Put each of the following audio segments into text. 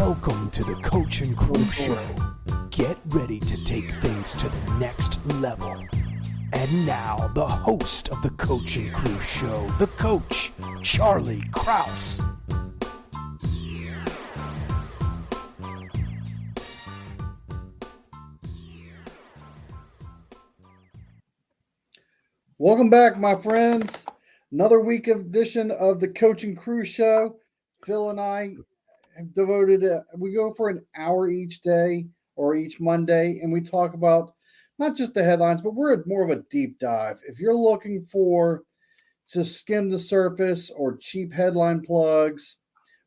Welcome to the Coach and Crew Show. Get ready to take things to the next level. And now, the host of the Coach and Crew Show, the coach, Charlie Krause. Welcome back, my friends. Another week edition of the Coach and Crew Show. Phil and I have devoted we go for an hour each day or each Monday, and we talk about not just the headlines, but we're more of a deep dive. If you're looking for to skim the surface or cheap headline plugs,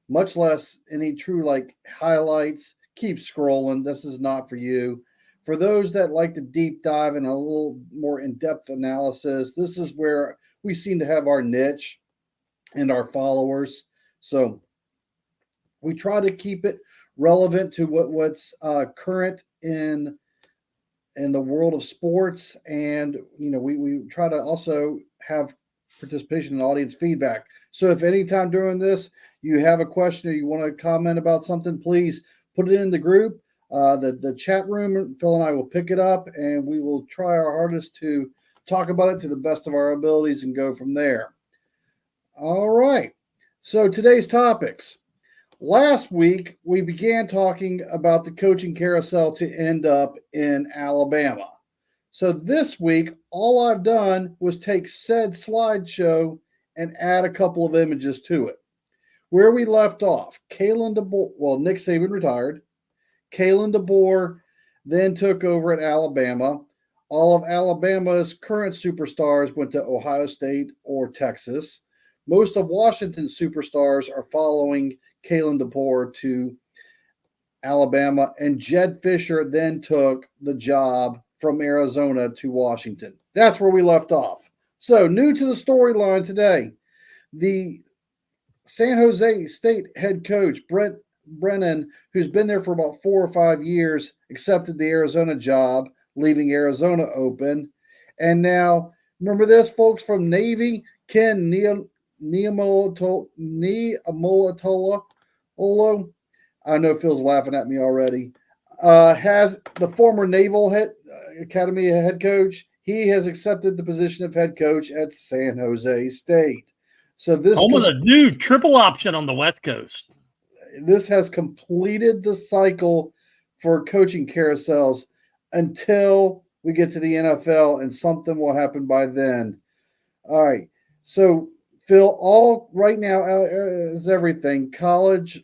much less any true highlights, keep scrolling. This is not for you. For those that like the deep dive and a little more in-depth analysis, this is where we seem to have our niche and our followers. So we try to keep it relevant to what's current in the world of sports, and we try to also have participation in audience feedback. So if anytime during this you have a question or you want to comment about something, please put it in the group. The chat room, Phil and I will pick it up, and we will try our hardest to talk about it to the best of our abilities and go from there. All right. So today's topics. Last week, we began talking about the coaching carousel to end up in Alabama. So this week, all I've done was take said slideshow and add a couple of images to it. Where we left off, Kalen DeBoer, Nick Saban retired. Kalen DeBoer then took over at Alabama. All of Alabama's current superstars went to Ohio State or Texas. Most of Washington's superstars are following Kalen DeBoer to Alabama, and Jed Fisher then took the job from Arizona to Washington. That's where we left off. So, new to the storyline today, the San Jose State head coach, Brent Brennan, who's been there for about 4 or 5 years, accepted the Arizona job, leaving Arizona open. And now, remember this, folks, from Navy, Ken Niumatalolo. I know Phil's laughing at me already. Has the former Naval Academy head coach. He has accepted the position of head coach at San Jose State. So this home of the dude, triple option on the West Coast. This has completed the cycle for coaching carousels until we get to the NFL, and something will happen by then. All right. So, Phil, all right now is everything. Colleges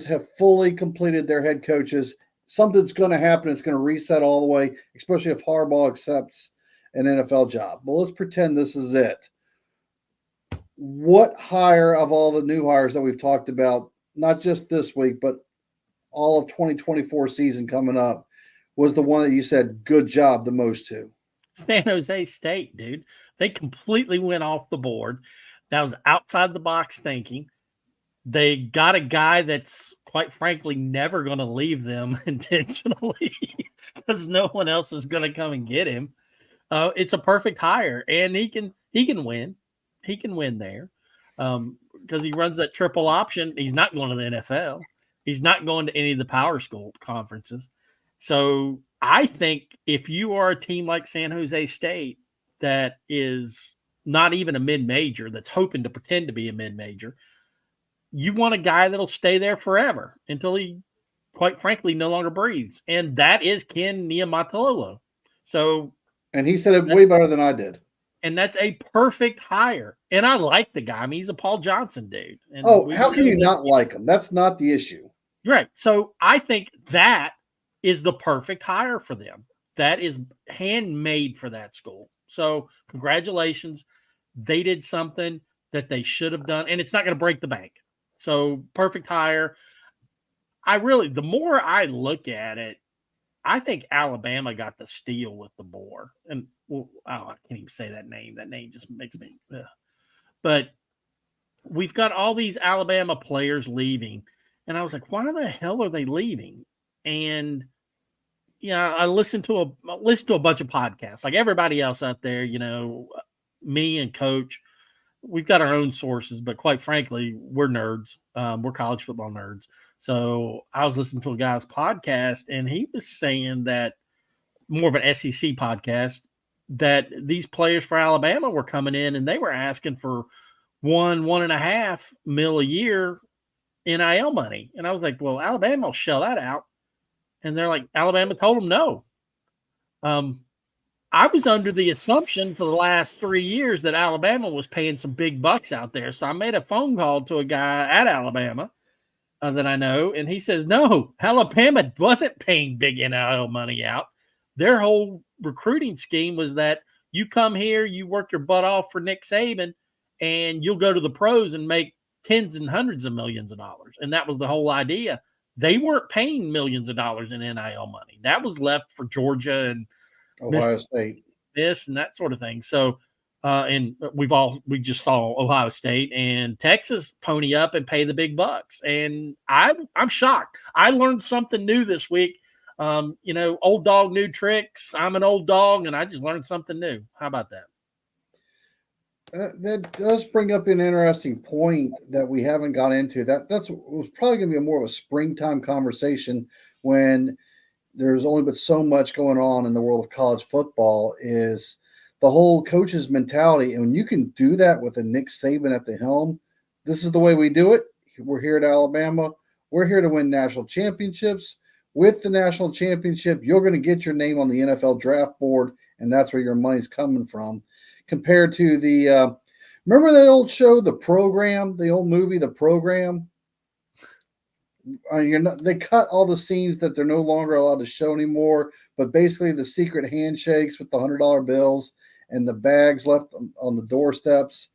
have fully completed their head coaches. Something's going to happen. It's going to reset all the way, especially if Harbaugh accepts an NFL job. But let's pretend this is it. What hire of all the new hires that we've talked about, not just this week, but all of 2024 season coming up, was the one that you said good job the most to? San Jose State, dude. They completely went off the board. That was outside the box thinking. They got a guy that's, quite frankly, never going to leave them intentionally because no one else is going to come and get him. It's a perfect hire, and he can win. He can win there because he runs that triple option. He's not going to the NFL. He's not going to any of the power school conferences. So I think if you are a team like San Jose State that is not even a mid-major, that's hoping to pretend to be a mid-major, you want a guy that'll stay there forever until he, quite frankly, no longer breathes. And that is Ken Niumatalolo. So, and he said it way better than I did. And that's a perfect hire. And I like the guy. I mean, he's a Paul Johnson dude. And how can you not like him? That's not the issue. Right. So I think that is the perfect hire for them. That is handmade for that school. So congratulations. They did something that they should have done, and it's not going to break the bank. So perfect hire. The more I look at it, I think Alabama got the steal with the Boer. And I can't even say that name. That name just makes me. Ugh. But we've got all these Alabama players leaving, and I was like, why the hell are they leaving? And I listened to a bunch of podcasts, like everybody else out there. Me and Coach, we've got our own sources, but quite frankly, we're nerds. We're college football nerds. So I was listening to a guy's podcast, and he was saying that, more of an SEC podcast, that these players for Alabama were coming in and they were asking for 1.5 mil a year NIL money. And I was like, well, Alabama will shell that out. And they're like, Alabama told them no. I was under the assumption for the last 3 years that Alabama was paying some big bucks out there. So I made a phone call to a guy at Alabama that I know, and he says, no, Alabama wasn't paying big NIL money out. Their whole recruiting scheme was that you come here, you work your butt off for Nick Saban, and you'll go to the pros and make tens and hundreds of millions of dollars. And that was the whole idea. They weren't paying millions of dollars in NIL money. That was left for Georgia and Ohio State, this and that sort of thing. So, and we just saw Ohio State and Texas pony up and pay the big bucks. And I'm shocked. I learned something new this week. Old dog, new tricks. I'm an old dog, and I just learned something new. How about that? That does bring up an interesting point that we haven't got into. That's was probably going to be more of a springtime conversation when there's only but so much going on in the world of college football. Is the whole coach's mentality, and when you can do that with a Nick Saban at the helm, this is the way we do it. We're here at Alabama. We're here to win national championships. With the national championship, you're going to get your name on the NFL draft board, and that's where your money's coming from. Compared to the remember that old show, The Program, the old movie, The Program? They cut all the scenes that they're no longer allowed to show anymore, but basically the secret handshakes with the $100 bills and the bags left on the doorsteps.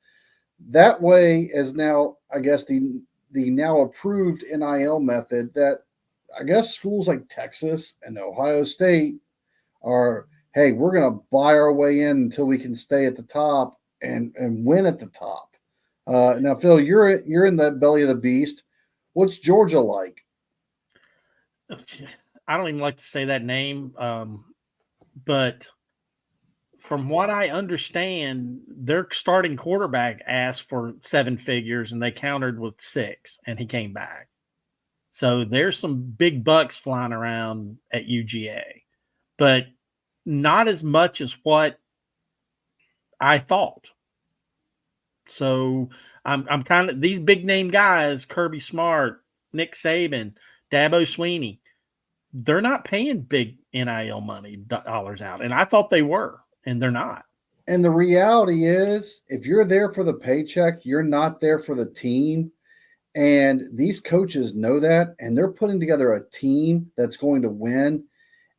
That way is now, I guess, the now approved NIL method that I guess schools like Texas and Ohio State are, hey, we're going to buy our way in until we can stay at the top and win at the top. Now, Phil, you're in the belly of the beast. What's Georgia like? I don't even like to say that name, but from what I understand, their starting quarterback asked for 7 figures, and they countered with 6, and he came back. So there's some big bucks flying around at UGA, but not as much as what I thought. So I'm kind of, these big name guys, Kirby Smart, Nick Saban, Dabo Swinney, they're not paying big NIL money dollars out. And I thought they were, and they're not. And the reality is, if you're there for the paycheck, you're not there for the team. And these coaches know that, and they're putting together a team that's going to win.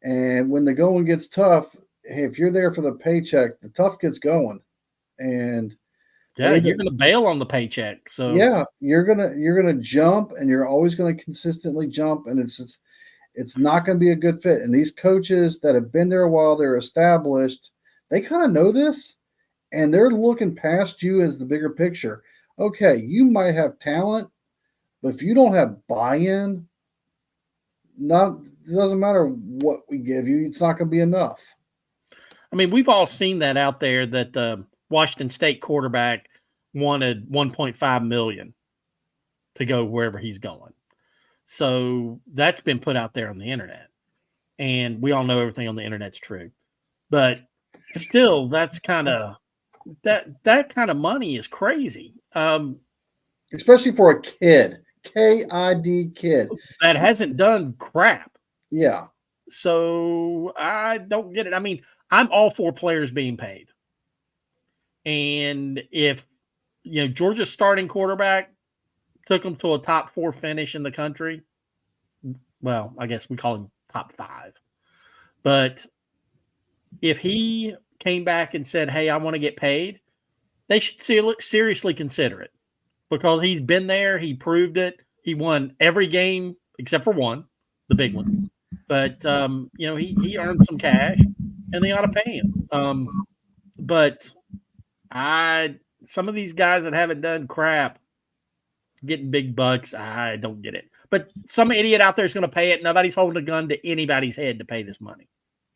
And when the going gets tough, hey, if you're there for the paycheck, the tough gets going. And yeah, you're going to bail on the paycheck. So yeah, you're gonna jump, and you're always going to consistently jump, and it's not going to be a good fit. And these coaches that have been there a while, they're established. They kind of know this, and they're looking past you as the bigger picture. Okay, you might have talent, but if you don't have buy-in, it doesn't matter what we give you, it's not going to be enough. I mean, we've all seen that out there, that the Washington State quarterback wanted $1.5 million to go wherever he's going. So that's been put out there on the internet, and we all know everything on the internet's true. But still, that's kind of that kind of money is crazy, especially for a kid. KID kid that hasn't done crap. Yeah. So I don't get it. I mean, I'm all for players being paid. And if, Georgia's starting quarterback took them to a top 4 finish in the country, well, I guess we call him top 5. But if he came back and said, hey, I want to get paid, they should seriously consider it. Because he's been there, he proved it. He won every game except for one, the big one. But he earned some cash, and they ought to pay him. But some of these guys that haven't done crap getting big bucks, I don't get it. But some idiot out there is going to pay it. Nobody's holding a gun to anybody's head to pay this money.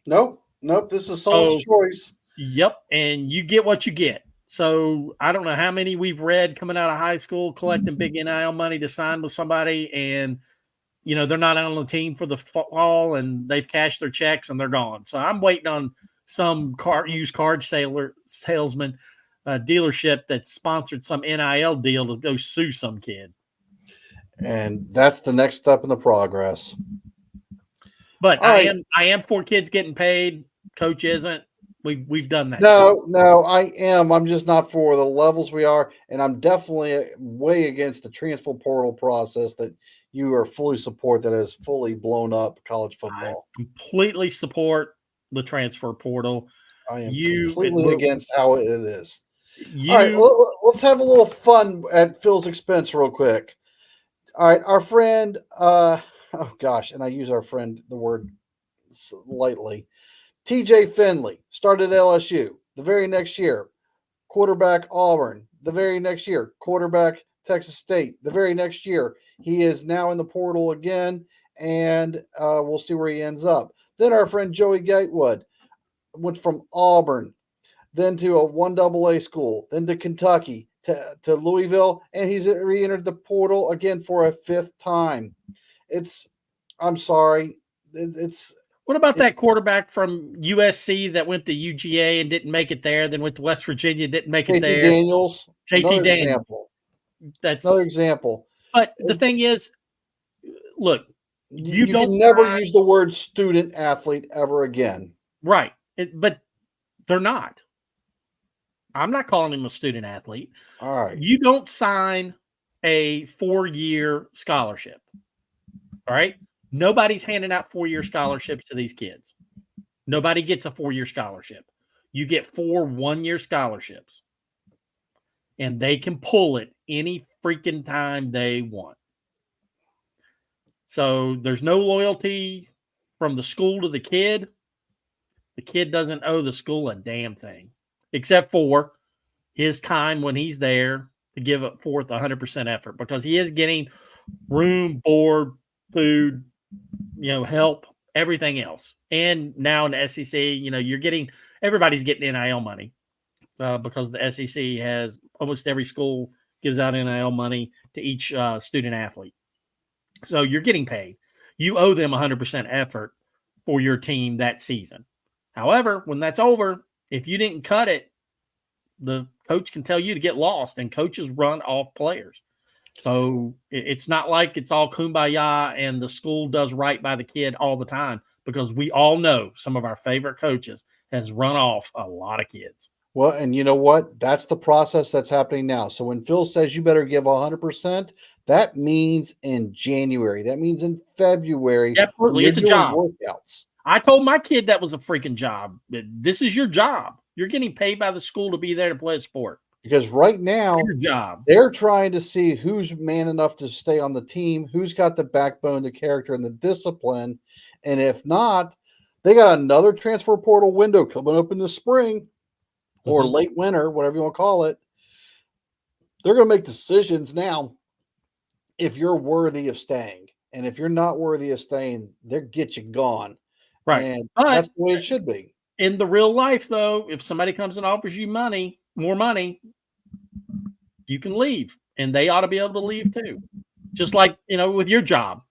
Nope. This is someone's choice. Yep, and you get what you get. So I don't know how many we've read coming out of high school collecting big NIL money to sign with somebody, and they're not on the team for the fall and they've cashed their checks and they're gone. So I'm waiting on some used card salesman dealership that sponsored some NIL deal to go sue some kid. And that's the next step in the progress. But I am for kids getting paid. Coach isn't. We've done that. No, I am. I'm just not for the levels we are, and I'm definitely way against the transfer portal process that you are fully support that has fully blown up college football. I completely support the transfer portal. I am completely against how it is. All right, let's have a little fun at Phil's expense real quick. All right, our friend, and I use our friend, the word lightly, TJ Finley started LSU. The very next year, quarterback Auburn. The very next year, quarterback Texas State. The very next year, he is now in the portal again, and we'll see where he ends up. Then our friend Joey Gatewood went from Auburn, then to a 1AA school, then to Kentucky, to Louisville, and he's re-entered the portal again for a fifth time. I'm sorry. What about that quarterback from USC that went to UGA and didn't make it there, then went to West Virginia, didn't make it there? JT Daniels. That's another example. But the thing is, look, you don't never use the word student athlete ever again. Right. But they're not. I'm not calling him a student athlete. All right. You don't sign a 4-year scholarship. All right. Nobody's handing out 4-year scholarships to these kids. Nobody gets a 4-year scholarship. You get 4 1-year scholarships. And they can pull it any freaking time they want. So there's no loyalty from the school to the kid. The kid doesn't owe the school a damn thing, except for his time when he's there to give it forth 100% effort, because he is getting room, board, food, help, everything else. And now in the SEC, everybody's getting NIL money because the SEC has almost every school gives out NIL money to each student athlete. So you're getting paid. You owe them 100% effort for your team that season. However, when that's over, if you didn't cut it, the coach can tell you to get lost, and coaches run off players. So it's not like it's all kumbaya and the school does right by the kid all the time, because we all know some of our favorite coaches has run off a lot of kids. Well, and you know what? That's the process that's happening now. So when Phil says you better give 100%, that means in January. That means in February. Absolutely. It's a job. Workouts. I told my kid that was a freaking job. This is your job. You're getting paid by the school to be there to play a sport. Because right now, your job. They're trying to see who's man enough to stay on the team, who's got the backbone, the character, and the discipline. And if not, they got another transfer portal window coming up in the spring or late winter, whatever you want to call it. They're going to make decisions now if you're worthy of staying. And if you're not worthy of staying, they'll get you gone. Right. And that's the way it should be. In the real life, though, if somebody comes and offers you more money, you can leave, and they ought to be able to leave too. Just like, with your job,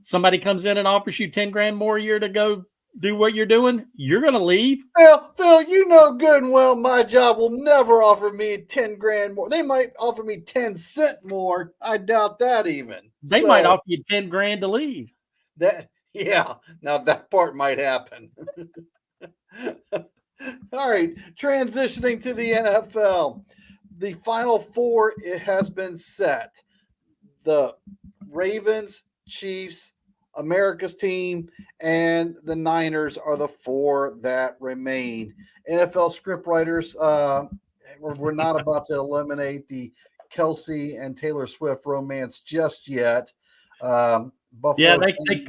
somebody comes in and offers you 10 grand more a year to go do what you're doing, you're going to leave. Phil, you know good and well my job will never offer me 10 grand more. They might offer me 10 cents more. I doubt that even. They might offer you 10 grand to leave. Now that part might happen. All right, transitioning to the NFL. The Final Four, it has been set. The Ravens, Chiefs, America's team, and the Niners are the 4 that remain. NFL scriptwriters, we're not about to eliminate the Kelsey and Taylor Swift romance just yet. Buffalo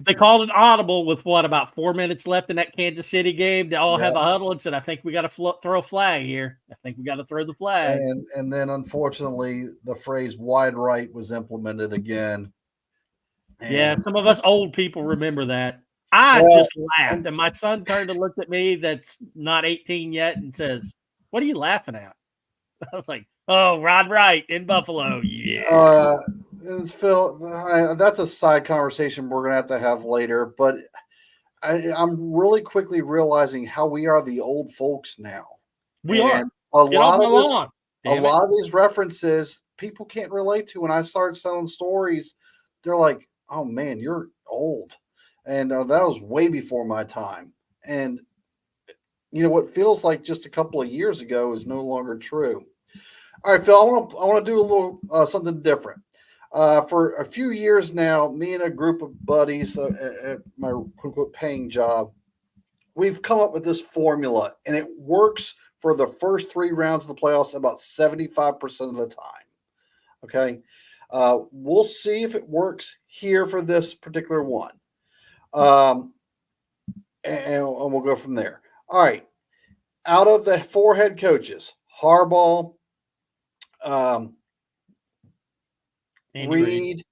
they called an audible with about 4 minutes left in that Kansas City game. They all have a huddle and said, I think we got to throw a flag here. I think we got to throw the flag. And then, unfortunately, the phrase wide right was implemented again. And some of us old people remember that. I just laughed. And my son turned and looked at me that's not 18 yet and says, what are you laughing at? I was like, oh, Rod Wright in Buffalo. Yeah. it's Phil. That's a side conversation we're gonna have later. But I'm really quickly realizing how we are the old folks now, We are. and a Get off lot my of this, lawn. a Damn it. lot of these references people can't relate to. When I start telling stories, they're like, "Oh man, you're old," and that was way before my time. And what feels like just a couple of years ago is no longer true. All right, Phil, I want to do a little something different. For a few years now, me and a group of buddies at my quote unquote paying job, we've come up with this formula, and it works for the first 3 rounds of the playoffs about 75% of the time. Okay, we'll see if it works here for this particular one, and we'll go from there. All right, out of the 4 head coaches, Harbaugh, um, Andy Reid.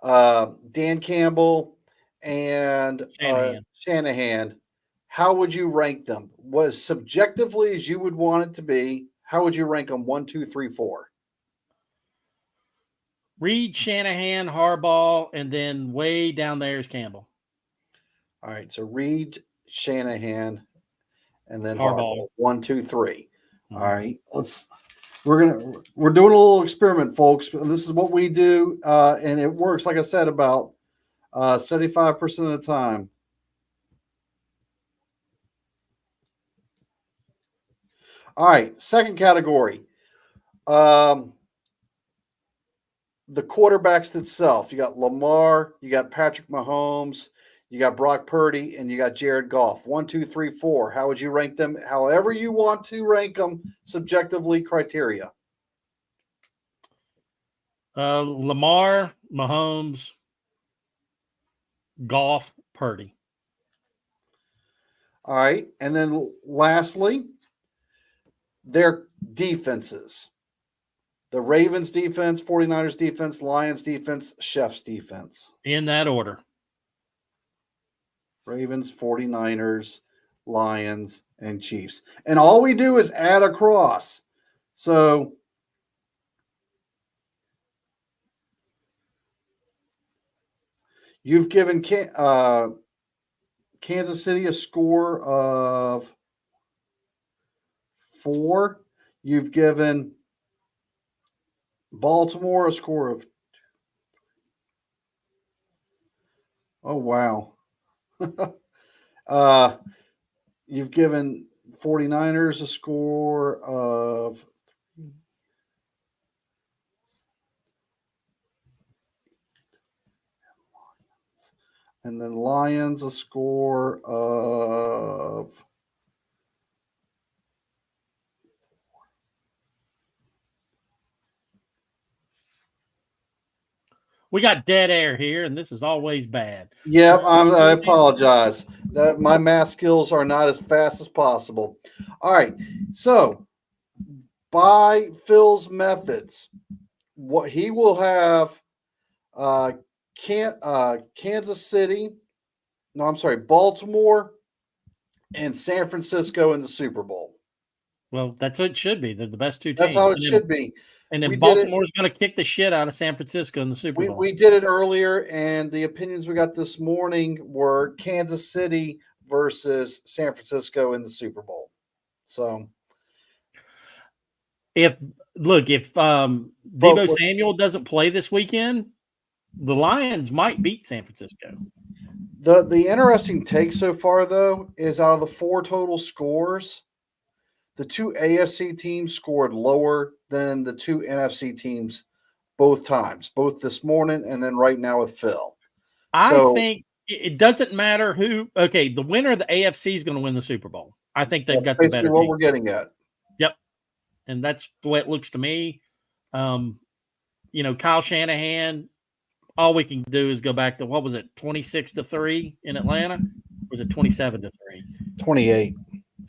Reed, Dan Campbell, and Shanahan, how would you rank them? Was subjectively as you would want it to be, how would you rank them 1, 2, 3, 4? Reed, Shanahan, Harbaugh, and then way down there is Campbell. All right, so Reed, Shanahan, and then Harbaugh. 1, 2, 3. All right, we're doing a little experiment, folks. This is what we do, and it works. Like I said, about 75% of the time. All right, second category. The quarterbacks itself. You got Lamar, you got Patrick Mahomes, you got Brock Purdy, and you got Jared Goff. 1, 2, 3, 4. How would you rank them? However you want to rank them, subjectively criteria. Lamar, Mahomes, Goff, Purdy. All right, and then lastly, their defenses. The Ravens defense, 49ers defense, Lions defense, Chef's defense. In that order. Ravens, 49ers, Lions, and Chiefs. And all we do is add across. So you've given Kansas City a score of 4. You've given Baltimore a score of. Oh, wow. You've given 49ers a score of. And then Lions a score of. We got dead air here, and this is always bad. Yep, I apologize. My math skills are not as fast as possible. All right, so by Phil's methods, what he will have Kansas City, no, I'm sorry, Baltimore and San Francisco in the Super Bowl. Well, that's what it should be. They're the best 2 teams. That's how it should be. And then Baltimore's going to kick the shit out of San Francisco in the Super Bowl. We did it earlier, and the opinions we got this morning were Kansas City versus San Francisco in the Super Bowl. So, if Deebo Samuel doesn't play this weekend, the Lions might beat San Francisco. The interesting take so far, though, is out of the 4 total scores, the 2 AFC teams scored lower than the 2 NFC teams both times, both this morning and then right now with Phil. I think it doesn't matter who. Okay, the winner of the AFC is going to win the Super Bowl. I think they've got the better team. What we're getting at. Yep, and that's the way it looks to me. Kyle Shanahan. All we can do is go back to, what was it, 26-3 in Atlanta? Or was it 27-3? 28.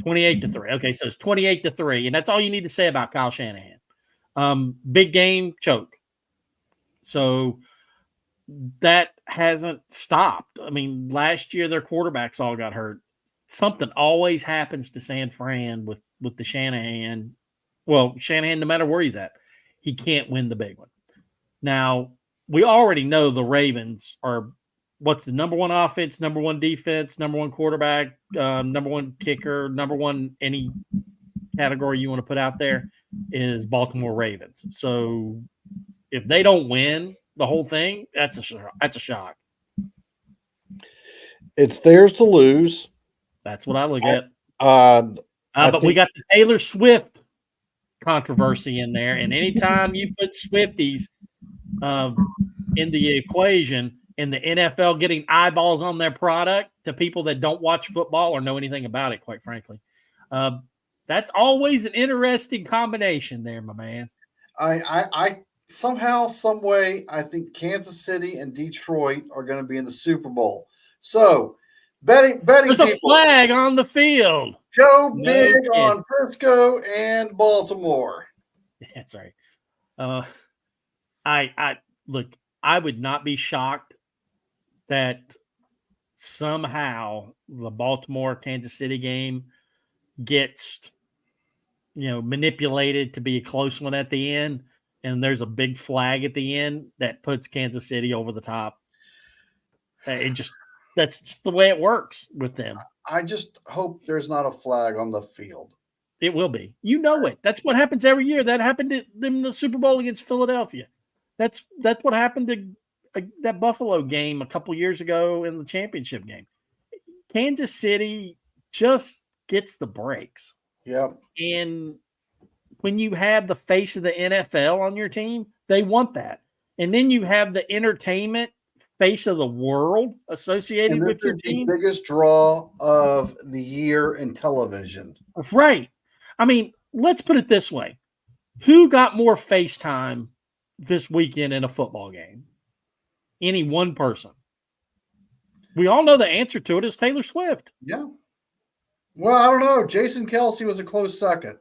28-3. Okay, so it's 28-3, and that's all you need to say about Kyle Shanahan. Big game choke. So that hasn't stopped. I mean, last year their quarterbacks all got hurt. Something always happens to San Fran with the Shanahan. Well, Shanahan, no matter where he's at, he can't win the big one. Now, we already know the Ravens are what's the number one offense, number one defense, number one quarterback, number one kicker, number one any category you want to put out there is Baltimore Ravens. So if they don't win the whole thing, that's a shock. It's theirs to lose. That's what I look at. But we got the Taylor Swift controversy in there, and anytime you put Swifties in the equation and the NFL getting eyeballs on their product to people that don't watch football or know anything about it, quite frankly, that's always an interesting combination there, my man. I somehow, some way, I think Kansas City and Detroit are going to be in the Super Bowl. So betting. There's a flag on the field. Go big on Frisco and Baltimore. That's right. I look. I would not be shocked that somehow the Baltimore Kansas City game gets, manipulated to be a close one at the end, and there's a big flag at the end that puts Kansas City over the top. That's just the way it works with them. I just hope there's not a flag on the field. It will be. You know it. That's what happens every year. That happened to them in the Super Bowl against Philadelphia. That's what happened to that Buffalo game a couple years ago in the championship game. Kansas City just gets the breaks. Yep. And when you have the face of the NFL on your team, they want that. And then you have the entertainment face of the world associated with your team. The biggest draw of the year in television. Right. I mean, let's put it this way. Who got more face time this weekend in a football game? Any one person. We all know the answer to it is Taylor Swift. Yeah. Well, I don't know. Jason Kelce was a close second.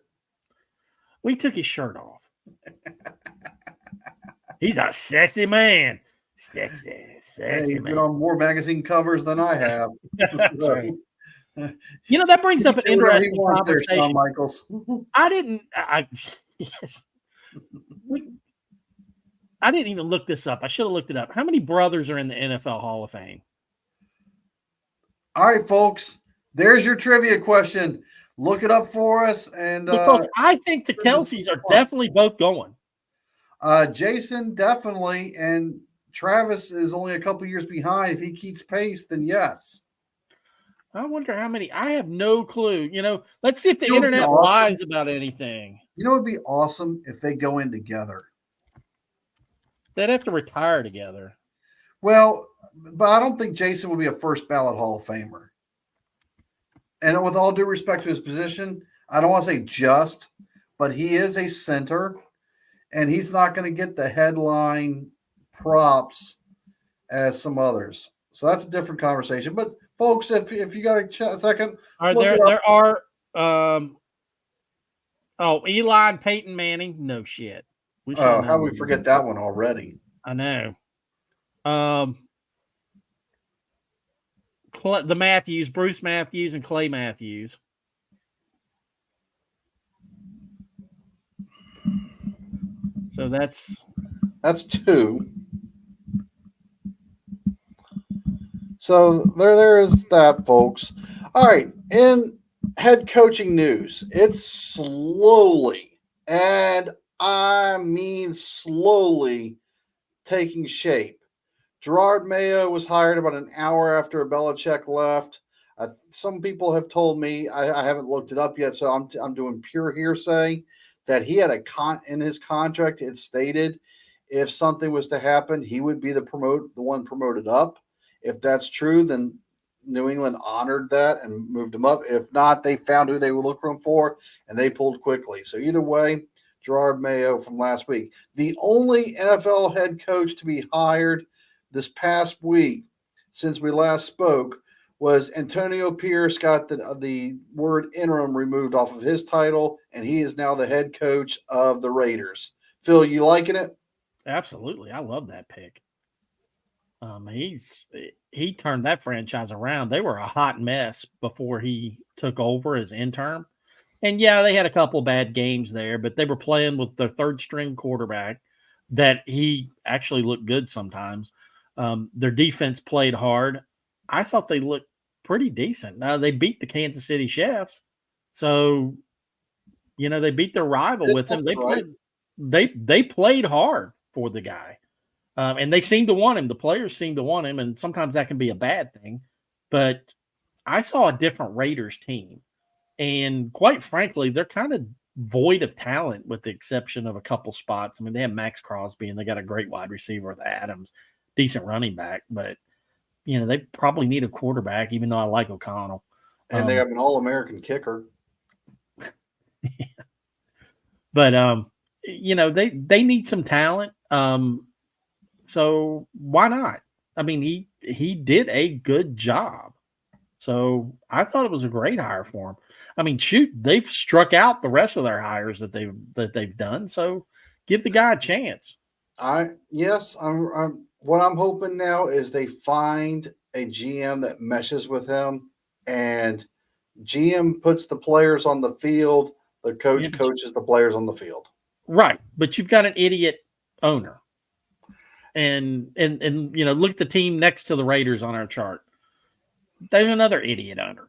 We took his shirt off. He's a sexy man. Sexy hey, he's man. been on more magazine covers than I have. That's right. That brings up an interesting conversation. There, Shawn Michaels. I didn't even look this up. I should have looked it up. How many brothers are in the NFL Hall of Fame? All right, folks. There's your trivia question. Look it up for us. And folks, I think the Kelce's are definitely both going. Jason, definitely. And Travis is only a couple years behind. If he keeps pace, then yes. I wonder how many. I have no clue. Let's see if the internet lies about anything. It would be awesome if they go in together. They'd have to retire together. Well, but I don't think Jason will be a first ballot Hall of Famer. And with all due respect to his position, I don't want to say just, but he is a center, and he's not going to get the headline props as some others. So that's a different conversation. But folks, if you got a second, there are Eli and Peyton Manning. No shit. How we forget that one already? I know. The Matthews, Bruce Matthews, and Clay Matthews. So that's two. So there is that, folks. All right, in head coaching news, it's slowly, and I mean slowly, taking shape. Gerard Mayo was hired about an hour after Belichick left. Some people have told me, I haven't looked it up yet, so I'm doing pure hearsay, that he had in his contract, it stated if something was to happen, he would be the one promoted up. If that's true, then New England honored that and moved him up. If not, they found who they were looking for, and they pulled quickly. So either way, Gerard Mayo from last week. The only NFL head coach to be hired this past week since we last spoke was Antonio Pierce. Got the word interim removed off of his title, and he is now the head coach of the Raiders. Phil, you liking it? Absolutely. I love that pick. He turned that franchise around. They were a hot mess before he took over as interim. And yeah, they had a couple bad games there, but they were playing with their third string quarterback that he actually looked good sometimes. Their defense played hard. I thought they looked pretty decent. Now they beat the Kansas City Chiefs, so they beat their rival That's with them. They right. they played hard for the guy, and they seem to want him. The players seem to want him, and sometimes that can be a bad thing. But I saw a different Raiders team, and quite frankly, they're kind of void of talent with the exception of a couple spots. I mean, they have Max Crosby, and they got a great wide receiver with Adams, decent running back, but they probably need a quarterback, even though I like O'Connell. And they have an All-American kicker. But they need some talent. So why not? I mean, he did a good job. So I thought it was a great hire for him. I mean, shoot, they've struck out the rest of their hires that they've done. So give the guy a chance. I'm what I'm hoping now is they find a GM that meshes with him, and GM puts the players on the field. The coach coaches the players on the field. Right, but you've got an idiot owner, and look at the team next to the Raiders on our chart. There's another idiot owner.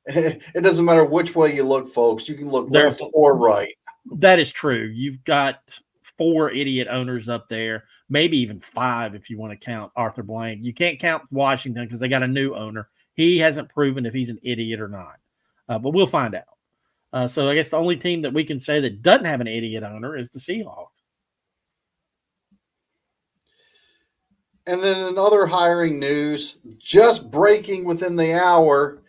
It doesn't matter which way you look, folks. You can look left or right. That is true. You've got 4 idiot owners up there, maybe even 5 if you want to count Arthur Blank. You can't count Washington because they got a new owner. He hasn't proven if he's an idiot or not, but we'll find out. So I guess the only team that we can say that doesn't have an idiot owner is the Seahawks. And then in other hiring news, just breaking within the hour,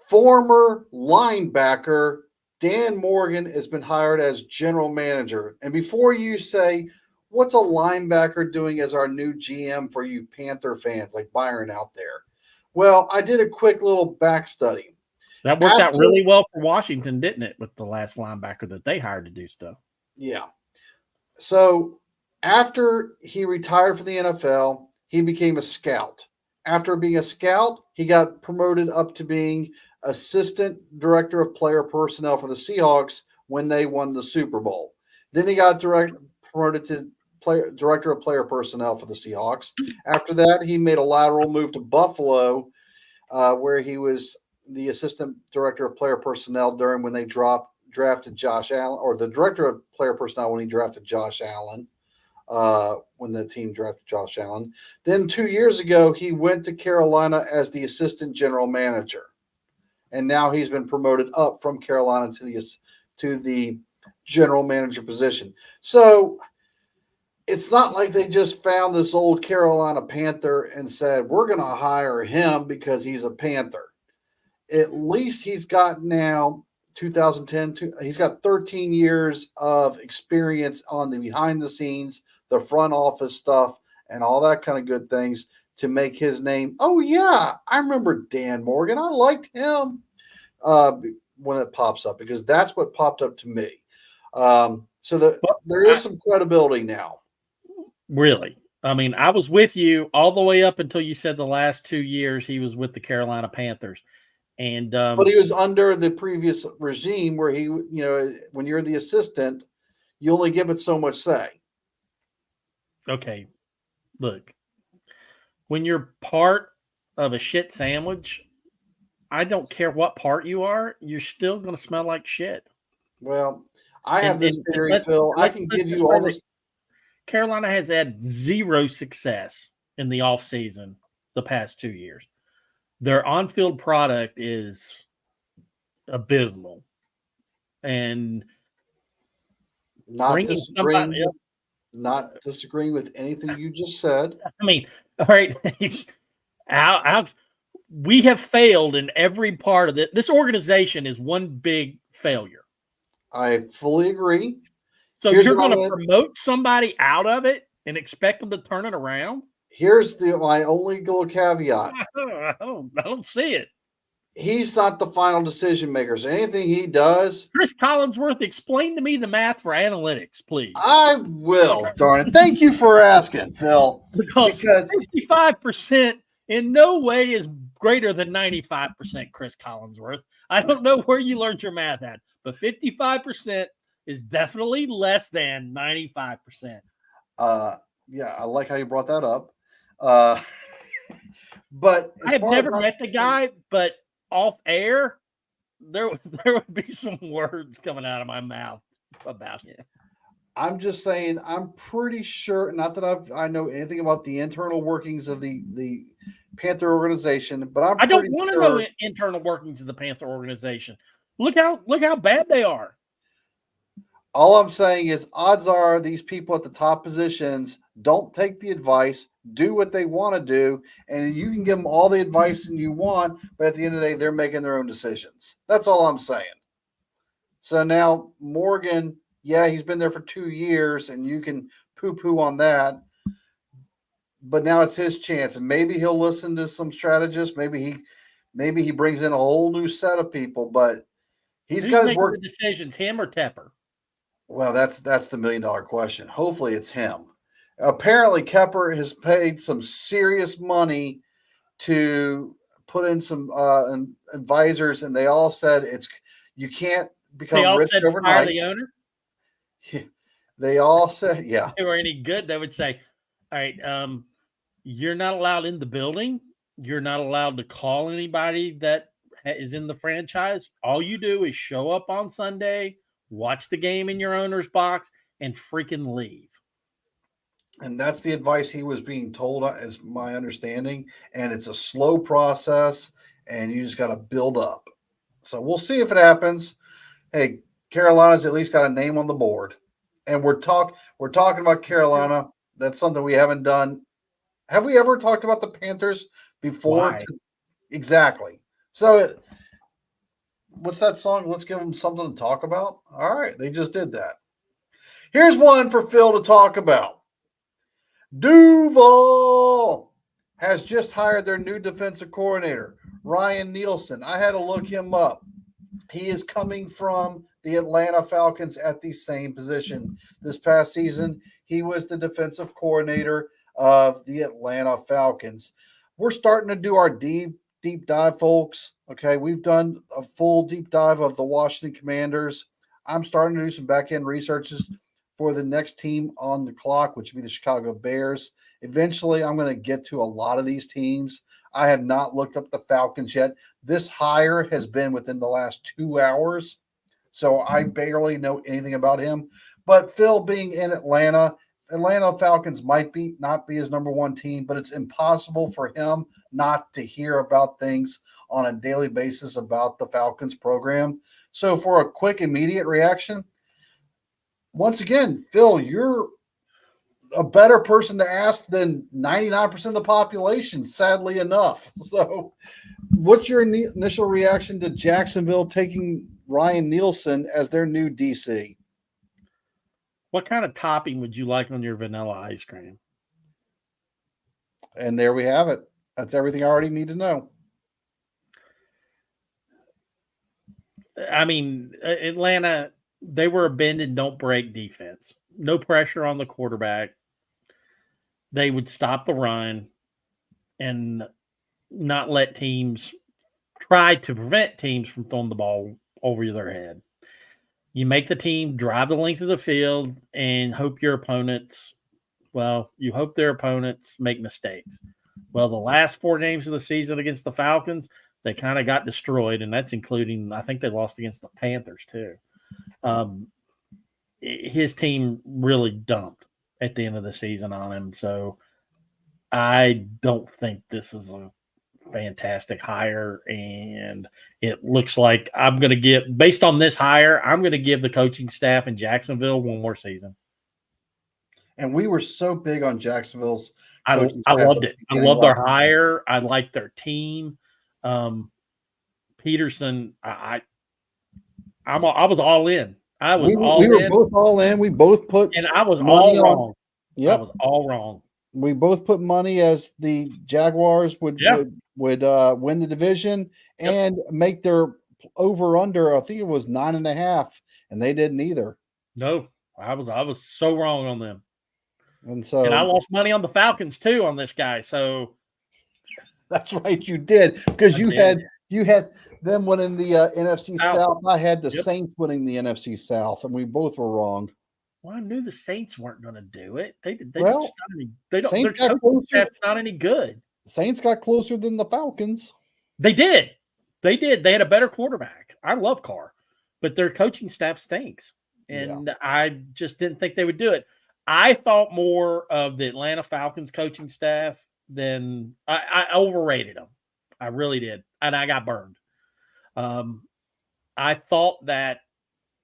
former linebacker Dan Morgan has been hired as general manager. And before you say, what's a linebacker doing as our new GM for you Panther fans like Byron out there? Well, I did a quick little back study. That worked out really well for Washington, didn't it, with the last linebacker that they hired to do stuff? Yeah. So after he retired from the NFL, he became a scout. After being a scout, he got promoted up to being assistant director of player personnel for the Seahawks when they won the Super Bowl. Then he got promoted to director of player personnel for the Seahawks. After that, he made a lateral move to Buffalo, where he was the assistant director of player personnel during when they drafted Josh Allen, or the director of player personnel when he drafted Josh Allen. When the team drafted Josh Allen. Then 2 years ago, he went to Carolina as the assistant general manager. And now he's been promoted up from Carolina to the general manager position. So it's not like they just found this old Carolina Panther and said, we're going to hire him because he's a Panther. At least he's got now 2010, he's got 13 years of experience on the behind the scenes, the front office stuff, and all that kind of good things to make his name. Oh, yeah, I remember Dan Morgan. I liked him when it pops up because that's what popped up to me. There is some credibility now. Really? I mean, I was with you all the way up until you said the last 2 years he was with the Carolina Panthers. And but he was under the previous regime where he, when you're the assistant, you only give it so much say. Okay, look, when you're part of a shit sandwich, I don't care what part you are, you're still going to smell like shit. Well, I have this theory, Phil. I can give you all this. Carolina has had 0 success in the offseason the past 2 years. Their on-field product is abysmal. And not disagreeing with anything you just said. I mean, all right, we have failed in every part of it. This organization is one big failure. I fully agree. So you're going to promote somebody out of it and expect them to turn it around? Here's my only little caveat. I don't see it. He's not the final decision maker. So anything he does. Chris Collinsworth, explain to me the math for analytics, please. I will, darn it. Thank you for asking, Phil. Because 55% in no way is greater than 95%, Chris Collinsworth. I don't know where you learned your math at, but 55% is definitely less than 95%. Yeah, I like how you brought that up. Uh, but I as have far as never met the guy, but off air, there would be some words coming out of my mouth about him. I'm just saying, I'm pretty sure. Not that I know anything about the internal workings of the Panther organization, but I'm I don't pretty want to know sure. internal workings of the Panther organization. Look how bad they are. All I'm saying is, odds are these people at the top positions don't take the advice, do what they want to do, and you can give them all the advice you want, but at the end of the day, they're making their own decisions. That's all I'm saying. So now Morgan, yeah, he's been there for 2 years, and you can poo-poo on that. But now it's his chance, and maybe he'll listen to some strategists. Maybe he brings in a whole new set of people, but he's Who's got his making work. the decisions, him or Tepper? Well, that's the $1 million question. Hopefully, it's him. Apparently, Kepper has paid some serious money to put in some advisors, and they all said you can't They become all rich said fire overnight. the owner. They all said, yeah. If they were any good, they would say, "All right, you're not allowed in the building. You're not allowed to call anybody that is in the franchise. All you do is show up on Sunday, watch the game in your owner's box, and freaking leave." And that's the advice he was being told, as my understanding. And it's a slow process, and you just got to build up. So we'll see if it happens. Hey, Carolina's at least got a name on the board, and we're talking about Carolina. That's something we haven't done. Have we ever talked about the Panthers before? Why? Exactly. So, what's that song? Let's give them something to talk about. All right, they just did that. Here's one for Phil to talk about. Duval has just hired their new defensive coordinator, Ryan Nielsen. I had to look him up. He is coming from the Atlanta Falcons at the same position. This past season, he was the defensive coordinator of the Atlanta Falcons. We're starting to do our deep dive, folks. Okay, we've done a full deep dive of the Washington Commanders. I'm starting to do some back end researches for the next team on the clock, which would be the Chicago Bears. Eventually, I'm going to get to a lot of these teams. I have not looked up the Falcons yet. This hire has been within the last 2 hours, so I barely know anything about him. But Phil being in Atlanta Falcons might not be his number one team, but it's impossible for him not to hear about things on a daily basis about the Falcons program. So for a quick, immediate reaction, once again, Phil, you're a better person to ask than 99% of the population, sadly enough. So, what's your initial reaction to Jacksonville taking Ryan Nielsen as their new DC? What kind of topping would you like on your vanilla ice cream? And there we have it. That's everything I already need to know. I mean, Atlanta, they were a bend and don't break defense. No pressure on the quarterback. They would stop the run and not let teams try to prevent teams from throwing the ball over their head. You make the team drive the length of the field and hope your opponents, you hope their opponents make mistakes. Well, the last 4 games of the season against the Falcons, they kind of got destroyed, and that's including, I think they lost against the Panthers too. His team really dumped at the end of the season on him. So I don't think this is a fantastic hire. And it looks like based on this hire, I'm going to give the coaching staff in Jacksonville one more season. And we were so big on Jacksonville's coaching staff. I loved it. I love their hire. I like their team. Peterson, I was all in. We were both all in. We both put, and I was all wrong. Yep. I was all wrong. We both put money as the Jaguars would win the division and make their over under. I think it was 9.5, and they didn't either. No, I was so wrong on them. And I lost money on the Falcons too on this guy. So that's right, you did, because you had them winning the NFC South. I had the Saints winning the NFC South, and we both were wrong. Well, I knew the Saints weren't going to do it. They Well, just not any, they don't. Their Saints got coaching closer. staff's not any good. Saints got closer than the Falcons. They did. They did. They had a better quarterback. I love Carr, but their coaching staff stinks, and I just didn't think they would do it. I thought more of the Atlanta Falcons coaching staff than I overrated them. I really did, and I got burned. I thought that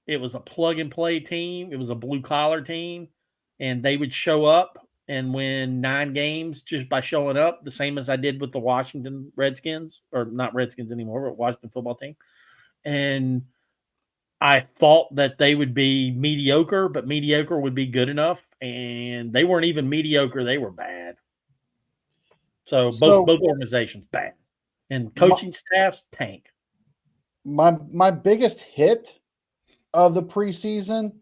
it was a plug-and-play team. It was a blue-collar team, and they would show up and win 9 games just by showing up, the same as I did with the Washington Redskins, or not Redskins anymore, but Washington football team. And I thought that they would be mediocre, but mediocre would be good enough, and they weren't even mediocre. They were bad. So both organizations, bad. And coaching staffs, tank. My biggest hit of the preseason,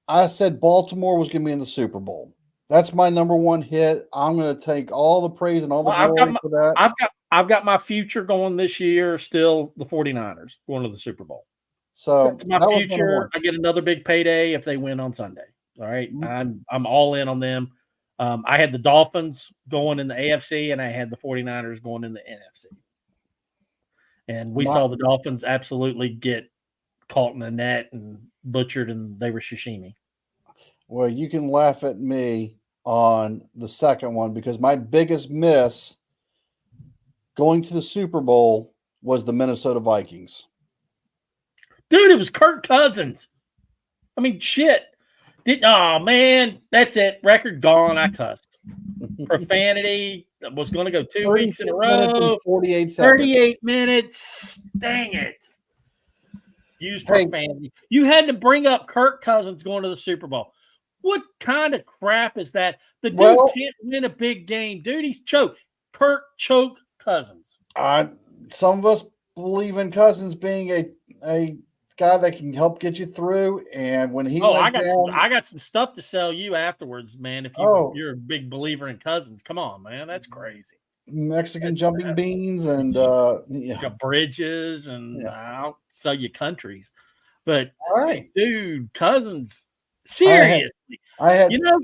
I said Baltimore was going to be in the Super Bowl. That's my number one hit. I'm going to take all the praise and all the glory for that. I've got my future going this year, still the 49ers going to the Super Bowl. So that's my future. I get another big payday if they win on Sunday. All right. Mm-hmm. I'm all in on them. I had the Dolphins going in the AFC, and I had the 49ers going in the NFC. And we saw the Dolphins absolutely get caught in a net and butchered, and they were sashimi. Well, you can laugh at me on the second one because my biggest miss going to the Super Bowl was the Minnesota Vikings. Dude, it was Kirk Cousins. I mean, shit. Oh, man, that's it. Record gone. I cussed. Profanity. Was going to go 2 weeks in a row. 48 seconds. 38 minutes. Dang it. Use profanity. You had to bring up Kirk Cousins going to the Super Bowl. What kind of crap is that? The dude can't win a big game. Dude, he's choked. Kirk choked Cousins. Some of us believe in Cousins being a guy that can help get you through. And when he I got some stuff to sell you afterwards, man. If you're a big believer in Cousins, come on, man. That's crazy. Mexican jumping beans and bridges, and I'll sell you countries. But all right, dude, Cousins, seriously,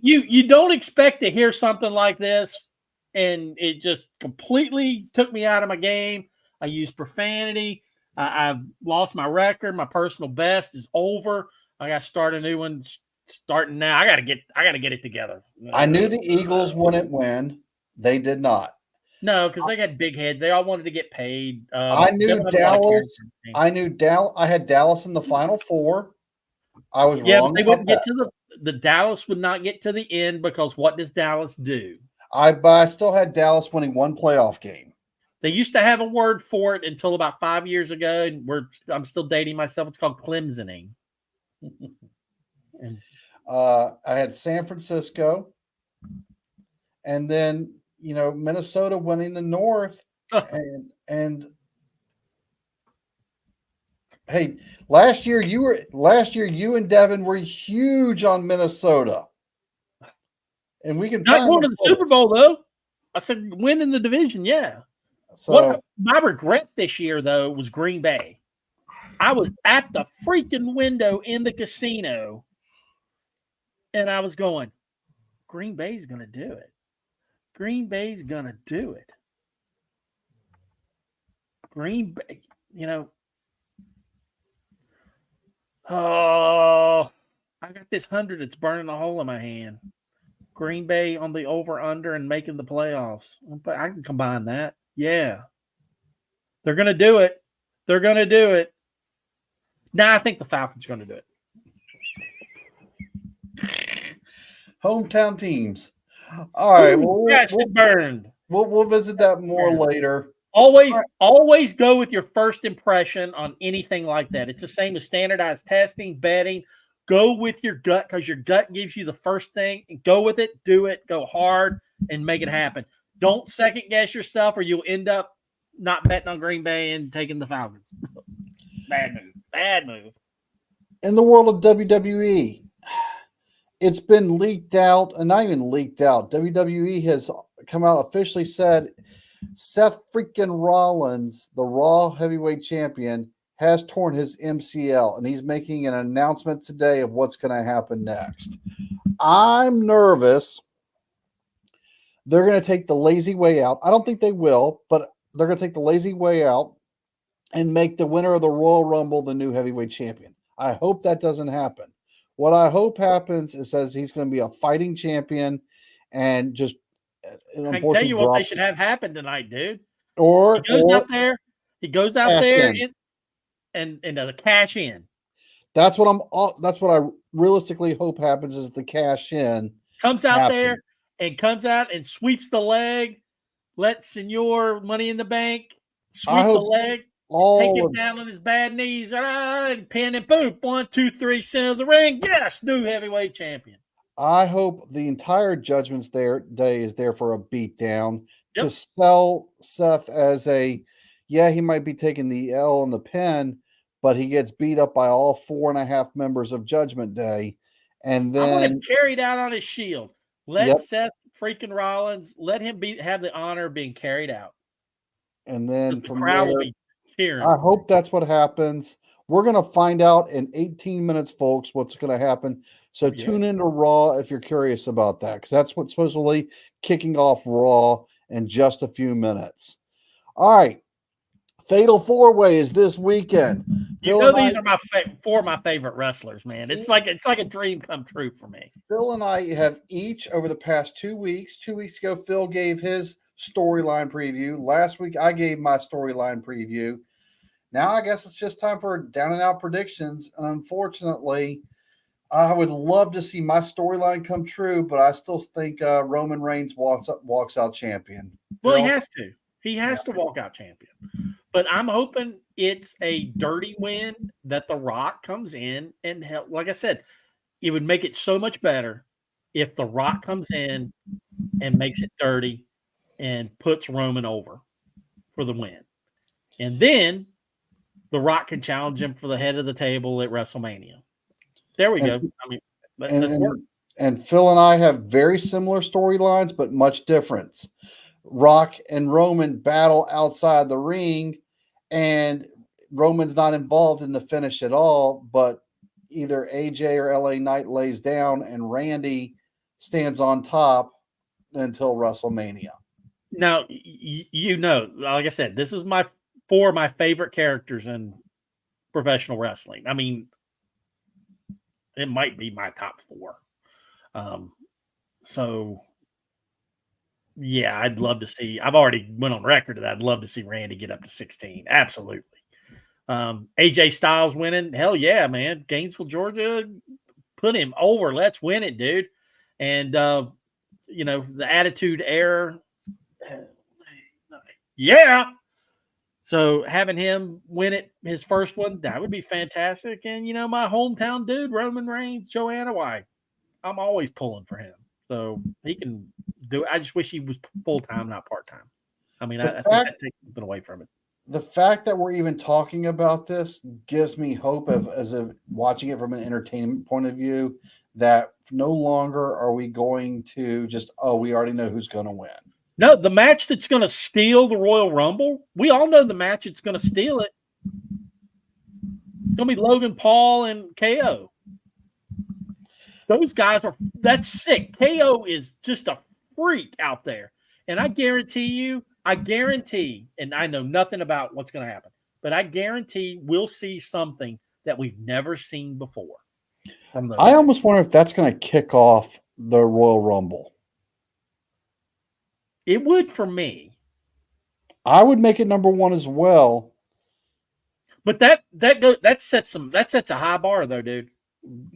you don't expect to hear something like this, and it just completely took me out of my game. I used profanity. I've lost my record. My personal best is over. I got to start a new one starting now. I got to get it together. I knew the Eagles wouldn't win. They did not. No, because they got big heads. They all wanted to get paid. I knew Dallas. I had Dallas in the Final Four. I was wrong. They wouldn't get to the Dallas would not get to the end because what does Dallas do? I still had Dallas winning one playoff game. They used to have a word for it until about 5 years ago, and I'm still dating myself. It's called Clemsoning. I had San Francisco, and then Minnesota winning the North, and hey, last year you and Devin were huge on Minnesota, and we can not going to the Super Bowl though. I said winning the division, yeah. So my regret this year, though, was Green Bay. I was at the freaking window in the casino, and I was going, Green Bay's going to do it. Green Bay's going to do it. Green Bay, oh, I got this 100 that's burning a hole in my hand. Green Bay on the over-under and making the playoffs. I can combine that. Yeah. They're going to do it. They're going to do it. Now I think the Falcons are going to do it. Hometown teams. All right. We'll burned. We'll visit that more later. Always go with your first impression on anything like that. It's the same as standardized testing, betting. Go with your gut because your gut gives you the first thing. Go with it, do it, go hard, and make it happen. Don't second guess yourself or you'll end up not betting on Green Bay and taking the Falcons. Bad move. In the world of WWE, it's been leaked out, and not even leaked out. WWE has come out officially said Seth Freakin Rollins, the Raw Heavyweight Champion, has torn his MCL, and he's making an announcement today of what's going to happen next. I'm nervous. They're going to take the lazy way out. I don't think they will, but they're going to take the lazy way out and make the winner of the Royal Rumble the new heavyweight champion. I hope that doesn't happen. What I hope happens is says he's going to be a fighting champion and just I can tell you what they should have happen tonight, dude. Or he goes out there and the cash in. That's what I realistically hope happens is the cash in comes out there and sweeps the leg, lets Senor Money in the Bank sweep the leg, take him down on his bad knees, and pin him. Boom, 1, 2, 3, center of the ring. Yes, new heavyweight champion. I hope the entire Judgment Day is there for a beatdown to sell Seth as he might be taking the L in the pin, but he gets beat up by all 4.5 members of Judgment Day. And then I want him carried out on his shield. Let Seth freaking Rollins, let him have the honor of being carried out. And then the crowd will be cheering. I hope that's what happens. We're going to find out in 18 minutes, folks, what's going to happen. So tune into Raw if you're curious about that, because that's what's supposedly kicking off Raw in just a few minutes. All right. Fatal 4-Way is this weekend. These are my four of my favorite wrestlers, man. It's like a dream come true for me. Phil and I have each over the past 2 weeks. 2 weeks ago, Phil gave his storyline preview. Last week, I gave my storyline preview. Now, I guess it's just time for down and out predictions. And unfortunately, I would love to see my storyline come true, but I still think Roman Reigns walks out champion. Well, Phil? He has to. He has to walk out champion. But I'm hoping it's a dirty win that The Rock comes in and help. Like I said, it would make it so much better if The Rock comes in and makes it dirty and puts Roman over for the win. And then The Rock can challenge him for the head of the table at WrestleMania. There we go. I mean, let's work. And Phil and I have very similar storylines, but much difference. Rock and Roman battle outside the ring, and Roman's not involved in the finish at all, but either AJ or LA Knight lays down and Randy stands on top until WrestleMania. Now, like I said, this is four of my favorite characters in professional wrestling. I mean, it might be my top 4. So yeah, I'd love to see. I've already went on record that I'd love to see Randy get up to 16. Absolutely. AJ Styles winning. Hell yeah, man. Gainesville, Georgia, put him over. Let's win it, dude. And, the attitude era. Yeah. So having him win it, his first one, that would be fantastic. And, my hometown dude, Roman Reigns, Joanna White, I'm always pulling for him. So he can do it. I just wish he was full-time, not part-time. I mean, I think that takes something away from it. The fact that we're even talking about this gives me hope as of watching it from an entertainment point of view, that no longer are we going to just, we already know who's going to win. No, the match that's going to steal the Royal Rumble, we all know the match that's going to steal it. It's going to be Logan Paul and KO. Those guys that's sick. KO is just a freak out there. And I guarantee, and I know nothing about what's going to happen, but I guarantee we'll see something that we've never seen before. I almost wonder if that's going to kick off the Royal Rumble. It would for me. I would make it number 1 as well. But that sets a high bar though, dude.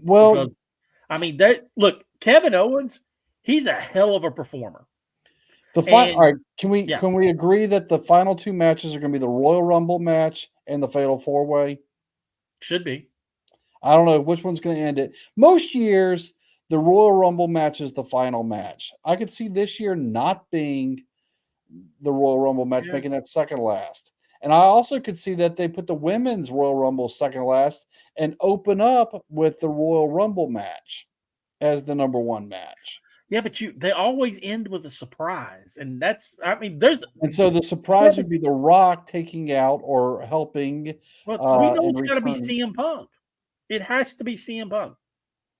Well, because, I mean, look, Kevin Owens, he's a hell of a performer. All right, can we agree that the final 2 matches are going to be the Royal Rumble match and the Fatal 4-Way? Should be. I don't know which one's going to end it. Most years, the Royal Rumble match is the final match. I could see this year not being the Royal Rumble match, making that second last. And I also could see that they put the women's Royal Rumble second last and open up with the Royal Rumble match as the number 1 match. Yeah, but they always end with a surprise, and there's And so the surprise would be The Rock taking out or helping. we know and it's got to be returning. CM Punk. It has to be CM Punk.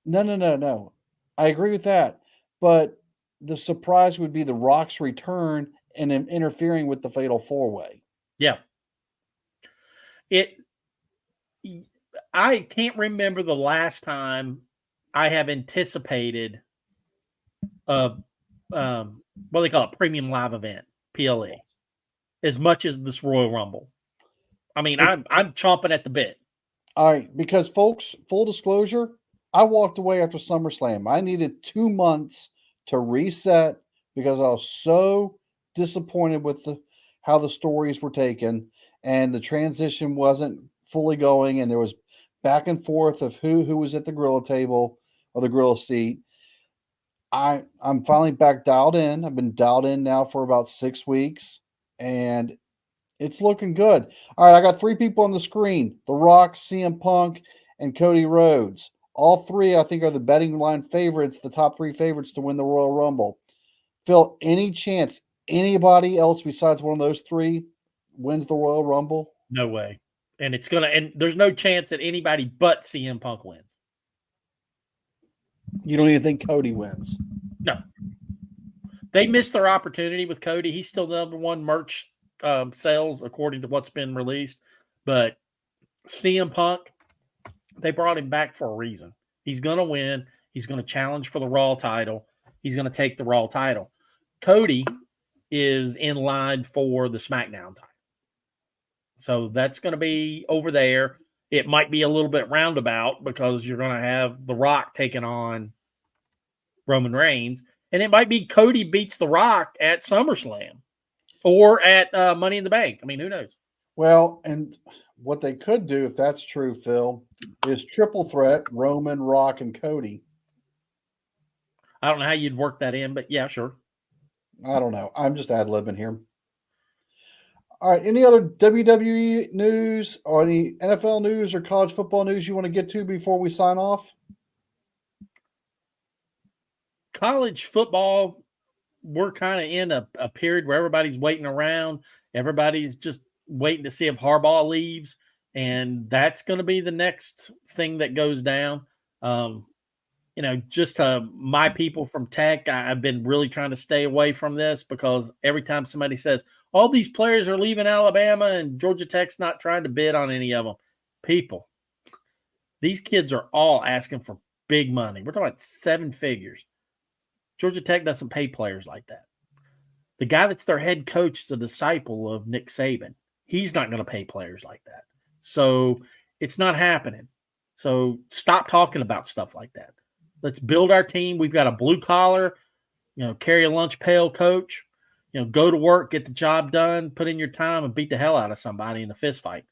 No. I agree with that, but the surprise would be The Rock's return and him interfering with the Fatal 4-Way. Yeah, it. I can't remember the last time I have anticipated a what they call it, premium live event, PLE, as much as this Royal Rumble. I mean, I'm chomping at the bit. All right, because folks, full disclosure, I walked away after SummerSlam. I needed 2 months to reset because I was so disappointed with how the stories were taken and the transition wasn't fully going, and there was back and forth of who was at the gorilla table or the gorilla seat. I'm finally back dialed in. I've been dialed in now for about 6 weeks, and it's looking good. All right, I got 3 people on the screen: The Rock, CM Punk, and Cody Rhodes. All 3, I think, are the betting line favorites, the top 3 favorites to win the Royal Rumble. Phil, any chance anybody else besides one of those 3 wins the Royal Rumble? No way. And there's no chance that anybody but CM Punk wins. You don't even think Cody wins? No. They missed their opportunity with Cody. He's still the number 1 merch sales according to what's been released. But CM Punk, they brought him back for a reason. He's going to win. He's going to challenge for the Raw title. He's going to take the Raw title. Cody is in line for the SmackDown title. So that's going to be over there. It might be a little bit roundabout because you're going to have The Rock taking on Roman Reigns. And it might be Cody beats The Rock at SummerSlam or at Money in the Bank. I mean, who knows? Well, and what they could do, if that's true, Phil, is triple threat: Roman, Rock, and Cody. I don't know how you'd work that in, but yeah, sure. I don't know. I'm just ad-libbing here. All right. Any other WWE news or any NFL news or college football news you want to get to before we sign off? College football, we're kind of in a period where everybody's waiting around. Everybody's just waiting to see if Harbaugh leaves. And that's going to be the next thing that goes down. Just my people from Tech, I've been really trying to stay away from this because every time somebody says, all these players are leaving Alabama and Georgia Tech's not trying to bid on any of them. People, these kids are all asking for big money. We're talking about 7 figures. Georgia Tech doesn't pay players like that. The guy that's their head coach is a disciple of Nick Saban. He's not going to pay players like that. So it's not happening. So stop talking about stuff like that. Let's build our team. We've got a blue collar, carry a lunch pail coach, go to work, get the job done, put in your time, and beat the hell out of somebody in a fist fight.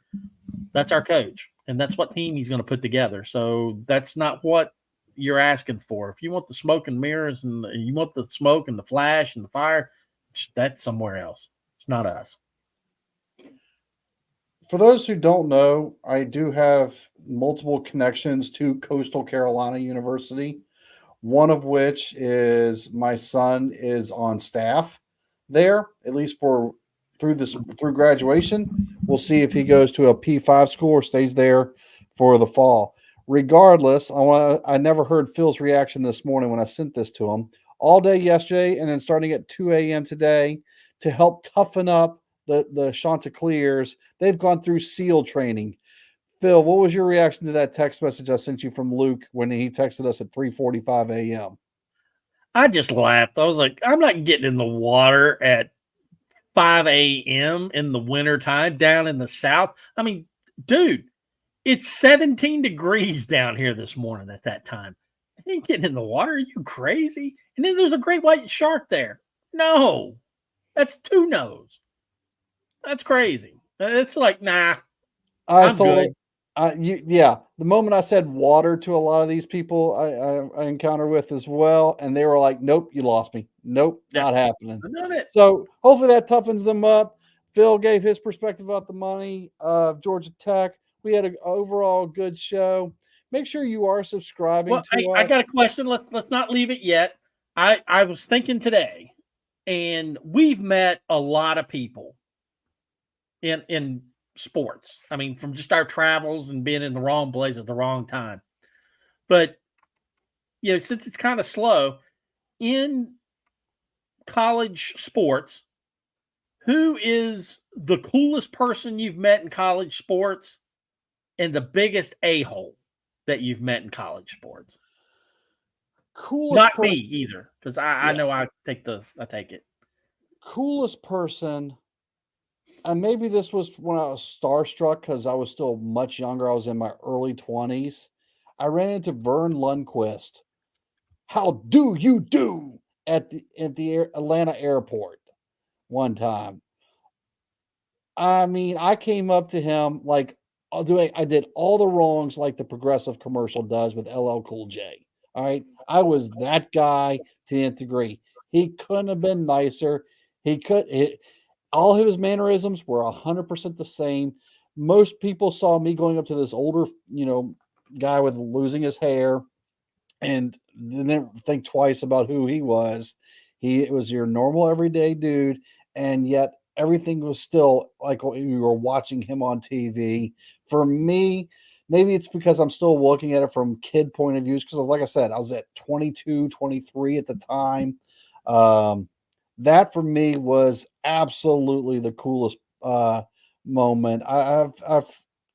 That's our coach, and that's what team he's going to put together. So that's not what you're asking for. If you want the smoke and mirrors and you want the smoke and the flash and the fire, that's somewhere else. It's not us. For those who don't know, I do have multiple connections to Coastal Carolina University, one of which is my son is on staff there, at least through graduation. We'll see if he goes to a P5 school or stays there for the fall. Regardless, I never heard Phil's reaction this morning when I sent this to him. All day yesterday and then starting at 2 a.m. today to help toughen up the Chanticleers. They've gone through SEAL training. Phil, what was your reaction to that text message I sent you from Luke when he texted us at 3:45 a.m.? I just laughed. I was like, I'm not getting in the water at 5 a.m. in the wintertime down in the South. I mean, dude, it's 17 degrees down here this morning at that time. I ain't getting in the water. Are you crazy? And then there's a great white shark there. No, that's 2 no's. That's crazy. It's like, nah, I'm good. The moment I said water to a lot of these people I encounter with as well, and they were like, nope, you lost me. Nope, not happening. So hopefully that toughens them up. Phil gave his perspective about the money of Georgia Tech. We had an overall good show. Make sure you are subscribing to us. I got a question. Let's not leave it yet. I was thinking today, and we've met a lot of people in sports. I mean, from just our travels and being in the wrong place at the wrong time. But since it's kind of slow in college sports, who is the coolest person you've met in college sports and the biggest a-hole that you've met in college sports? Coolest Not me either, because I know I take it. Coolest person, and maybe this was when I was starstruck because I was still much younger. I was in my early 20s. I ran into Vern Lundquist. How do you do at the Atlanta airport one time? I mean, I came up to him like I did all the wrongs like the Progressive commercial does with LL Cool J. All right. I was that guy to the nth degree. He couldn't have been nicer. All of his mannerisms were 100% the same. Most people saw me going up to this older, guy with losing his hair and didn't think twice about who he was. He was your normal everyday dude, and yet everything was still like you were watching him on TV. For me, maybe it's because I'm still looking at it from kid point of views, because like I said, I was at 22, 23 at the time. That for me was absolutely the coolest moment. I've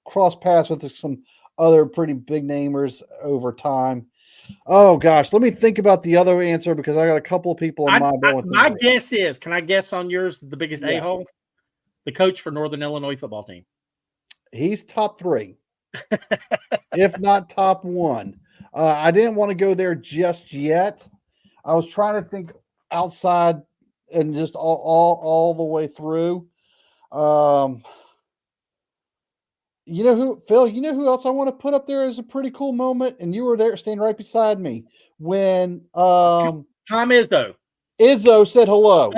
crossed paths with some other pretty big namers over time. Oh gosh, let me think about the other answer because I got a couple of people in mind. My guess is, can I guess on yours, the biggest Yes. a-hole? The coach for Northern Illinois football team. He's top 3, if not top 1. I didn't want to go there just yet. I was trying to think outside and just all the way through. You know who, Phil? You know who else I want to put up there as a pretty cool moment? And you were there, standing right beside me when Tom Izzo. Izzo said hello.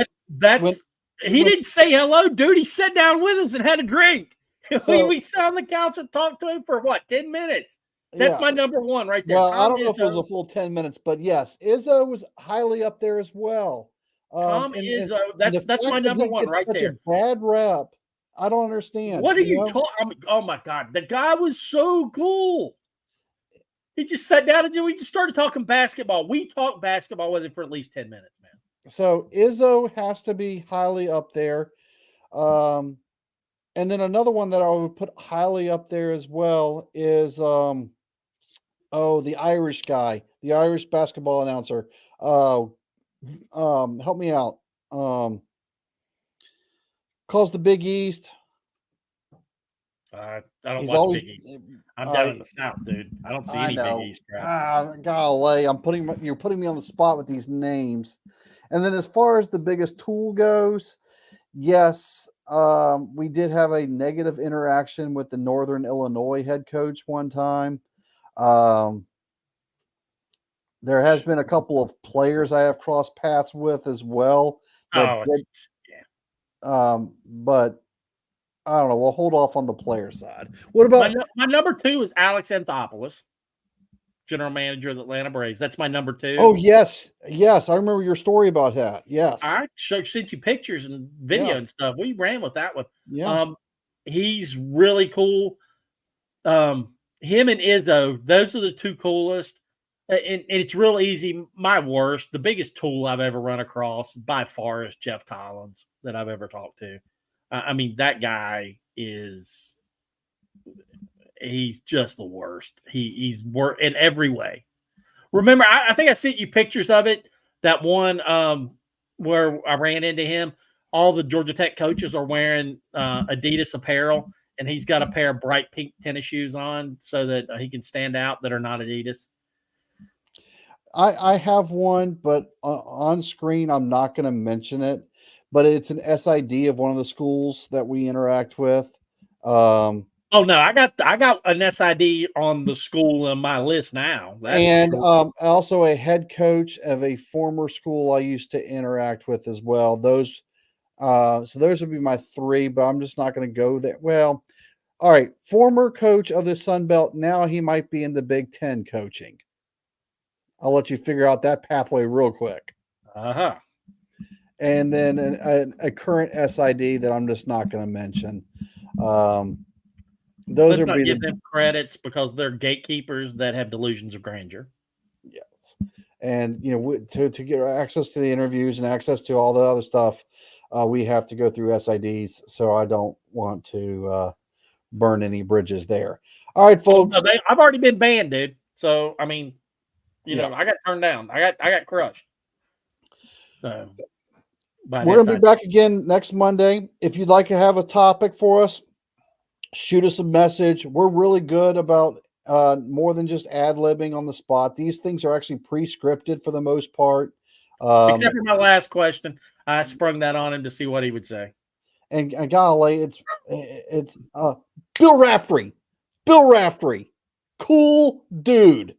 He didn't say hello, dude. He sat down with us and had a drink. So, we sat on the couch and talked to him for 10 minutes. That's my number one right there. Well, I don't know if it was a full 10 minutes, but yes, Izzo was highly up there as well. Izzo, that's my number one right there. Such a bad rep. I don't understand. What are you talking? Oh my God, the guy was so cool. He just sat down and we just started talking basketball. We talked basketball with him for at least 10 minutes, man. So Izzo has to be highly up there. And then another one that I would put highly up there as well is the Irish guy, the Irish basketball announcer. Help me out. Calls the Big East. I don't watch Big East. I'm down in the South, dude. I don't see any Big East crap. Golly, you're putting me on the spot with these names. And then as far as the biggest tool goes, yes, we did have a negative interaction with the Northern Illinois head coach one time. There has been a couple of players I have crossed paths with as well. But I don't know. We'll hold off on the player side. What about my number 2 is Alex Anthopoulos, general manager of the Atlanta Braves. That's my number 2. Oh, yes. Yes. I remember your story about that. Yes. I sent you pictures and video and stuff. We ran with that one. Yeah. He's really cool. Him and Izzo, those are the 2 coolest. And it's real easy. My worst, the biggest tool I've ever run across by far is Jeff Collins that I've ever talked to. I mean, that guy he's just the worst. He's worse in every way. Remember, I think I sent you pictures of it. That one where I ran into him. All the Georgia Tech coaches are wearing Adidas apparel, and he's got a pair of bright pink tennis shoes on so that he can stand out that are not Adidas. I have one, but on screen, I'm not going to mention it. But it's an SID of one of the schools that we interact with. Oh no, I got an SID on the school on my list now. Also a head coach of a former school I used to interact with as well. Those would be my 3, but I'm just not going to go there. Well, all right, former coach of the Sun Belt. Now he might be in the Big Ten coaching. I'll let you figure out that pathway real quick. Uh-huh. And then a current SID that I'm just not going to mention. Those Let's are not be give the them credits because they're gatekeepers that have delusions of grandeur. yes. And to get access to the interviews and access to all the other stuff, we have to go through SIDs. So I don't want to burn any bridges there. All right, folks. I've already been banned, dude. So I mean, Yeah. I got turned down. I got crushed. So we're gonna be back again next Monday. If you'd like to have a topic for us, shoot us a message. We're really good about more than just ad-libbing on the spot. These things are actually pre-scripted for the most part. Except for my last question. I sprung that on him to see what he would say. And golly, it's Bill Raftery. Bill Raftery. Cool dude.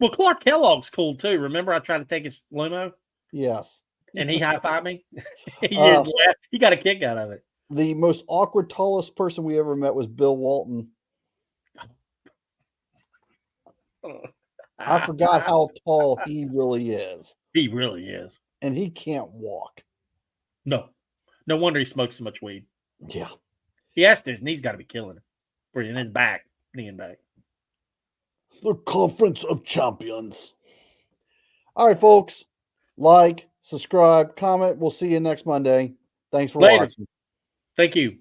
Well, Clark Kellogg's cool too. Remember I tried to take his limo? Yes. And he high-fived me? He got a kick out of it. The most awkward, tallest person we ever met was Bill Walton. I forgot how tall he really is. He really is. And he can't walk. No. No wonder he smokes so much weed. Yeah. He has to. His knee's got to be killing him. Or in his back. Knee and back. The Conference of Champions. All right, folks. Like, subscribe, comment. We'll see you next Monday. Thanks for watching. Thank you.